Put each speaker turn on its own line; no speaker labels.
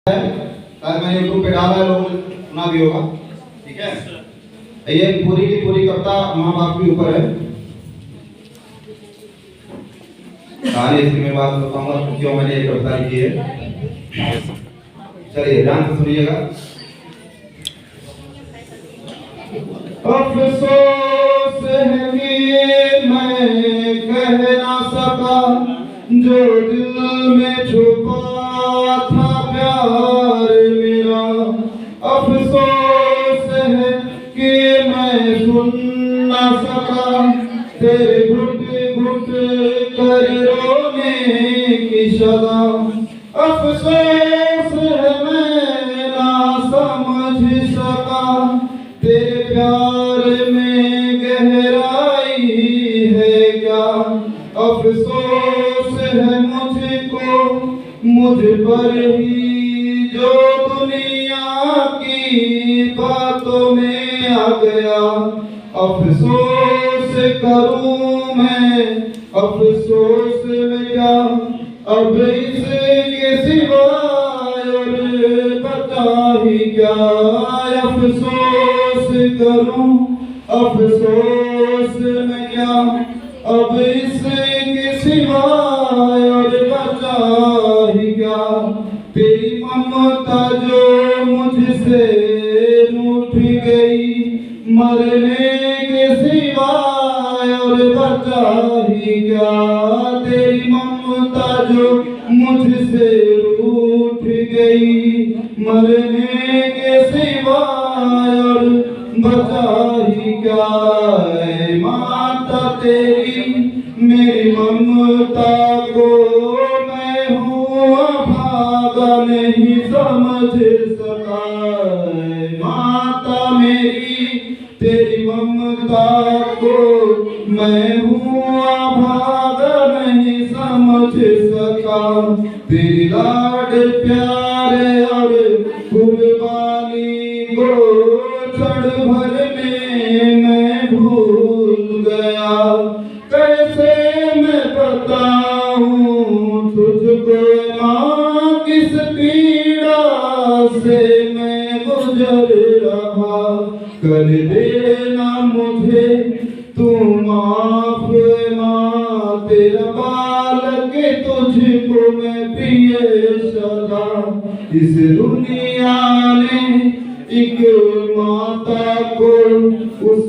मैंने यूट्यूब पे डाला है, लोगों ने सुना भी होगा। ठीक है, ये पूरी की पूरी कविता माँ बाप के ऊपर है। कहानी इसकी मैं बात बताऊंगा क्यों मैंने ये कविता लिखी है। चलिए ध्यान से सुनिएगा। अफसोस है कि मैं कह ना सका जो दिल में छुपा था प्यार मेरा। अफसोस है कि मैं सुन ना सका तेरे घुट घुट कर रोने की सदा। अफसोस है मैं ना समझ सका तेरे प्यार में गहराई है क्या। अफसोस है मुझको मुझ पर ही जो दुनिया की बातों में आ गया। अफसोस करूं मैं अफसोस में क्या, अब इसके सिवाय और बता ही क्या। अफसोस करूं अफसोस में क्या, अब इसके सिवाय और बचा ही क्या। तेरी ममता जो मुझसे रूठ गई मरने के सिवाय और बचा ही क्या। तेरी ममता जो मुझसे रूठ गई मरने के सिवाय और बचा ही क्या। माता तेरी मेरी ममता को मैं हूँ अभागा नहीं समझ सका। माता मेरी तेरी ममता को मैं हूँ अभागा नहीं समझ सका। तेरी लाड प्यारे और कुर्बानी को क्षण भर में मैं भूल गया। कैसे मैं बताऊं तुझको माँ किस पीड़ा से मैं गुजर रहा। कर देना मुझे तू माफ माँ तेरा बालक तुझको मैं प्रिय सदा। इस दुनिया ने एक माता